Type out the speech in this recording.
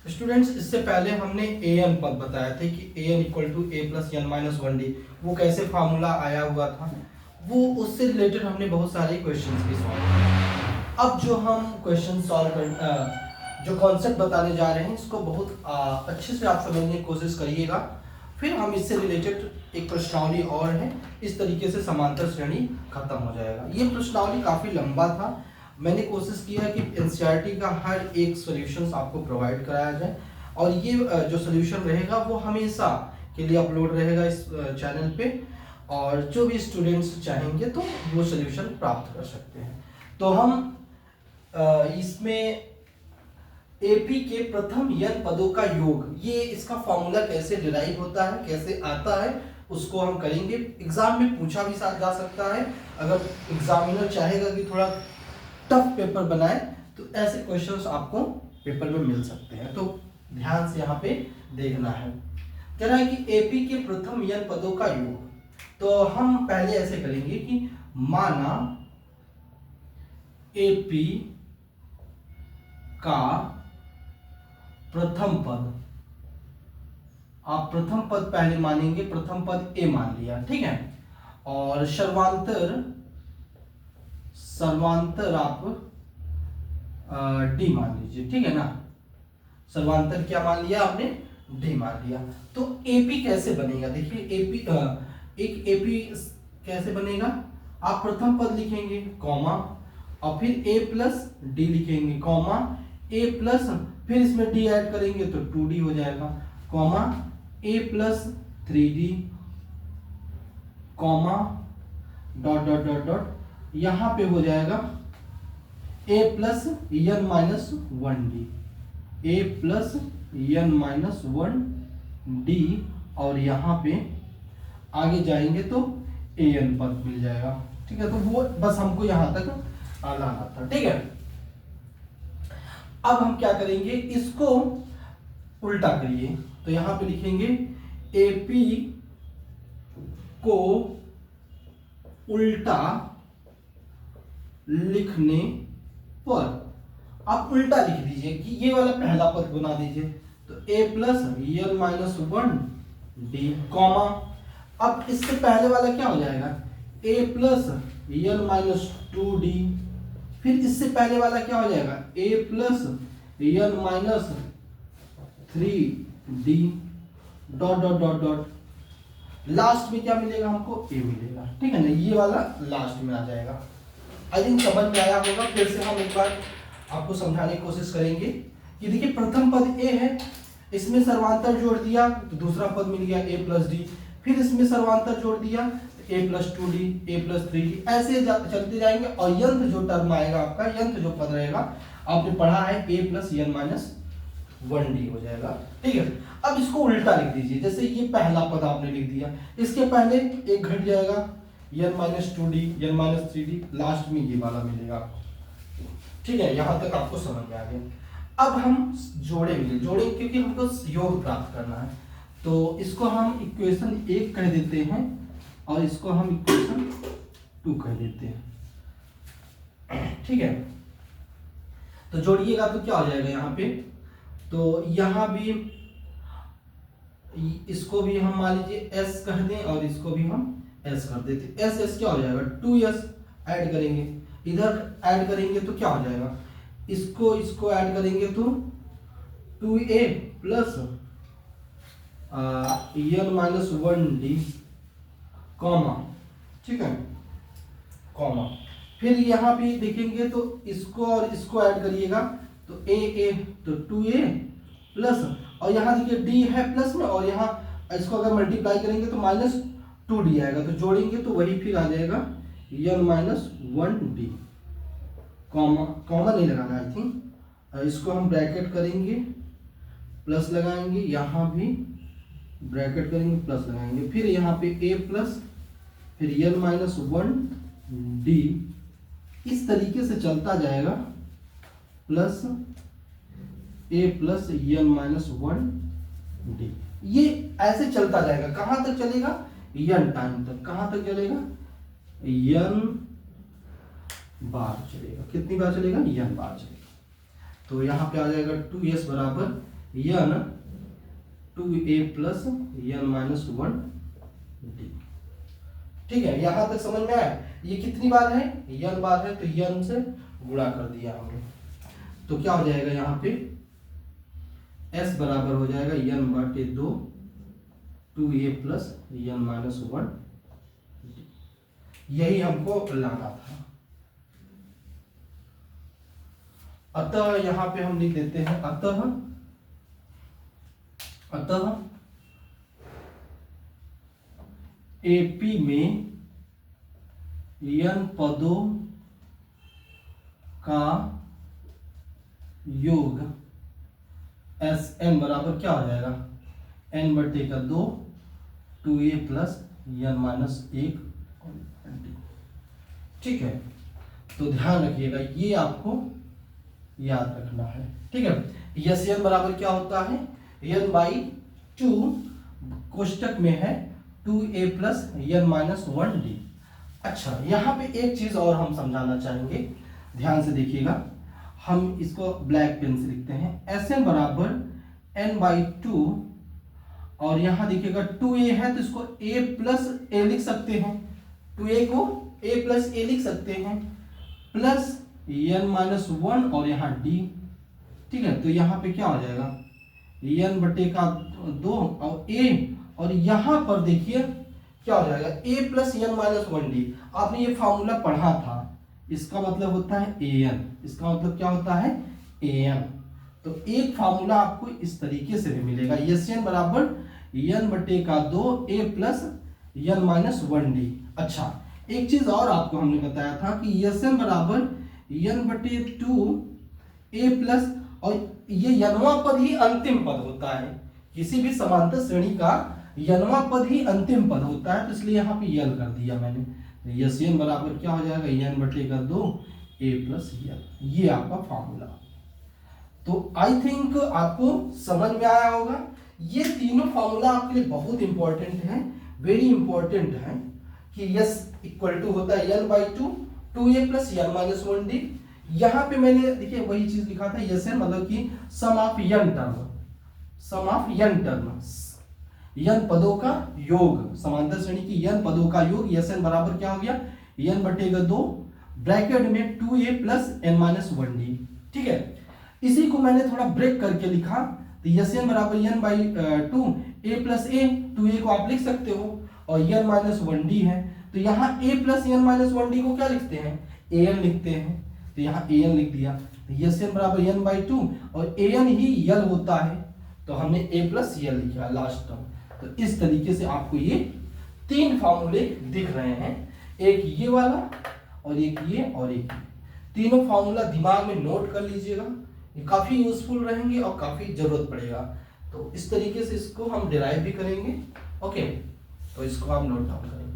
Students, इससे पहले हमने ए एन पद बताया थे कि A N equal to A plus N minus one D, वो कैसे फार्मूला आया हुआ था, वो उससे रिलेटेड हमने बहुत सारे क्वेश्चंस भी सॉल्व किए। अब जो हम क्वेश्चन सॉल्व कर जो कॉन्सेप्ट बताने जा रहे हैं, इसको बहुत अच्छे से आप समझने की कोशिश करिएगा। फिर हम इससे रिलेटेड एक प्रश्नावली और है, इस तरीके से समांतर श्रेणी खत्म हो जाएगा। ये प्रश्नावली काफ़ी लंबा था, मैंने कोशिश किया कि एनसीईआरटी का हर एक सॉल्यूशंस आपको प्रोवाइड कराया जाए, और ये जो सॉल्यूशन रहेगा वो हमेशा के लिए अपलोड रहेगा इस चैनल पे, और जो भी स्टूडेंट्स चाहेंगे तो वो सॉल्यूशन प्राप्त कर सकते हैं। तो हम इसमें एपी के प्रथम n पदों का योग, ये इसका फॉर्मूला कैसे डिराइव होता है, कैसे आता है, उसको हम करेंगे। एग्जाम में पूछा भी जा सकता है, अगर एग्जामिनर चाहेगा कि थोड़ा टफ पेपर बनाए तो ऐसे क्वेश्चंस आपको पेपर में मिल सकते हैं, तो ध्यान से यहाँ पे देखना है। कह रहा है कि एपी के प्रथम n पदों का योग, तो हम पहले ऐसे करेंगे कि माना एपी का प्रथम पद, आप प्रथम पद पहले मानेंगे, प्रथम पद ए मान लिया, ठीक है, और सर्वांतर आप डी मान लीजिए, ठीक है ना। सर्वांतर क्या मान लिया आपने, डी मान लिया। तो एपी कैसे बनेगा, देखिए एपी एक एपी कैसे बनेगा, आप प्रथम पद लिखेंगे कॉमा, और फिर ए प्लस डी लिखेंगे कॉमा, ए प्लस फिर इसमें डी ऐड करेंगे तो 2d हो जाएगा, comma A plus 3d, comma dot dot dot dot, यहां पे हो जाएगा A plus N minus one D, A plus N minus one D, और यहाँ पे आगे जाएंगे तो ए एन पद मिल जाएगा, ठीक है। तो वो बस हमको यहाँ तक लाना था, ठीक है। अब हम क्या करेंगे, इसको उल्टा करिए, तो यहां पे लिखेंगे एपी को उल्टा लिखने पर, आप उल्टा लिख दीजिए कि ये वाला पहला पद बना दीजिए, तो A plus N minus one D, comma, अब इससे पहले वाला क्या हो जाएगा, A plus N minus two D, फिर इससे पहले वाला क्या हो जाएगा, A plus N minus three D, dot dot dot dot, last में क्या मिलेगा हमको, ए मिलेगा, ठीक है ना। ये वाला लास्ट में आ जाएगा। आई थिंक समझ में आया होगा। फिर से हम एक बार आपको समझाने की कोशिश करेंगे कि देखिए प्रथम पद ए है, इसमें सर्वांतर जोड़ दिया तो दूसरा पद मिल गया ए प्लस डी, फिर इसमें सर्वांतर जोड़ दिया ए plus two D, A plus three D, ऐसे चलते जाएंगे, और यंत्र जो टर्म आएगा आपका, यंत्र जो पद रहेगा, आपने पढ़ा है A plus N minus one D हो जाएगा, ठीक है। अब इसको उल्टा लिख दीजिए, जैसे ये पहला पद आपने लिख दिया, इसके पहले एक घट जाएगा N minus two D, N minus three D, last में ये वाला मिलेगा आपको, ठीक है। यहां तक आपको समझ में आ गया। अब हम जोड़ेंगे क्योंकि हमको योग प्राप्त करना है, तो इसको हम इक्वेशन एक कह देते हैं और इसको हम इक्वेशन टू कह देते हैं, ठीक है। तो जोड़िएगा तो क्या हो जाएगा यहाँ पे, तो यहाँ भी इसको भी हम मान लीजिए s कह दें और इसको भी हम s कर देते, s क्या हो जाएगा, 2s ऐड करेंगे, इधर ऐड करेंगे तो क्या हो जाएगा, इसको ऐड करेंगे तो 2a plus N minus one D, comma, ठीक है, कॉमा, फिर यहाँ भी देखेंगे तो इसको और इसको ऐड करिएगा तो ए तो 2a प्लस, और यहाँ देखिए डी है प्लस में, और यहाँ इसको अगर मल्टीप्लाई करेंगे तो माइनस 2d आएगा, तो जोड़ेंगे तो वही फिर आ जाएगा N minus one D, comma नहीं लगाना आई थिंक, इसको हम ब्रैकेट करेंगे प्लस लगाएंगे, यहाँ भी ब्रैकेट करेंगे प्लस लगाएंगे, फिर यहाँ पे a प्लस फिर एन माइनस वन डी, इस तरीके से चलता जाएगा, plus a plus N minus one D, ये ऐसे चलता जाएगा, कहां तक चलेगा, n टाइम तक, कहां तक चलेगा, n बार चलेगा, कितनी बार चलेगा, n बार चलेगा। तो यहाँ पे आ जाएगा 2s बराबर यन 2a प्लस यन माइनस 1 डी। ठीक है, यहां तक समझ में आया? ये कितनी बार है? यन बार है, तो यन से गुणा कर दिया हमने, तो क्या हो जाएगा यहाँ पे s बराबर हो जाएगा यन बाटे 2 2a प्लस यन माइनस 1, यही हमको लाना था। अतः यहां पे हम लिख देते हैं अतः एपी में यन पदों का योग एस एन बराबर क्या हो जाएगा? एन बटे का 2 2a प्लस यन माइनस 1। ठीक है, तो ध्यान रखिएगा, ये आपको याद रखना है। ठीक है, यस एन बराबर क्या होता है? एन बाई 2 कोष्टक में है 2a प्लस यन माइनस 1 डी। अच्छा, यहाँ पे एक चीज और हम समझाना चाहेंगे, ध्यान से देखिएगा। हम इसको ब्लैक पेन से लिखते हैं, एस एन बराबर n बाई 2, और यहां देखिएगा 2a है तो इसको a प्लस ए लिख सकते हैं, 2a को a प्लस ए लिख सकते हैं, प्लस n माइनस 1 और यहाँ d। ठीक है, तो यहाँ पे क्या हो जाएगा? n बटे का 2 और a, और यहाँ पर देखिए क्या हो जाएगा? a plus n minus 1 D. आपने ये फॉर्मूला पढ़ा था, इसका मतलब होता है an, इसका मतलब क्या होता है? an। तो एक फार्मूला आपको इस तरीके से भी मिलेगा, एस एन बराबर n बटे का 2 a plus n minus 1 D. अच्छा, एक चीज और आपको हमने बताया था कि एस एन बराबर n बटे 2 a प्लस, और ये यनवा पद ही अंतिम पद होता है, किसी भी समांतर श्रेणी का यनवा पद ही अंतिम पद होता है, तो इसलिए यहाँ पे यल कर दिया मैंने। एस एन बराबर क्या हो जाएगा? n बटे का 2 a प्लस यल, ये आपका फॉर्मूला। तो आई थिंक आपको समझ में आया होगा। ये तीनों फॉर्मूला आपके लिए बहुत इंपॉर्टेंट है, वेरी इंपॉर्टेंट है, कि यस इक्वल टू होता है n by 2 2a plus n minus 1 D. यहाँ पे मैंने देखिए वही चीज लिखा था, यस है मतलब कि sum of n term, sum of n term, n पदों का योग, समांतर श्रेणी की n पदों का योग, यस एन बराबर क्या हो गया? n बटेगा 2 ब्रैकेट में 2a plus n minus 1 D. ठीक है, इसी को मैंने थोड़ा ब्रेक करके लिखा, तो यस एन बराबर n by 2 a plus a, 2a को आप लिख सकते हो, और n माइनस 1 डी है, तो यहाँ a plus n minus 1 D को क्या लिखते हैं? an लिखते हैं, तो यहाँ an लिख दिया। तो यस एन बराबर n बाई 2, और an ही यल होता है, तो हमने a प्लस यल लिखा लास्ट टर्म। तो इस तरीके से आपको ये तीन फॉर्मूले दिख रहे हैं, एक ये वाला और एक ये और एक ये, तीनों फॉर्मूला दिमाग में नोट कर लीजिएगा, ये काफी यूजफुल रहेंगे और काफी जरूरत पड़ेगा। तो इस तरीके से इसको हम डिराइव भी करेंगे। ओके, तो इसको आप नोट डाउन करेंगे।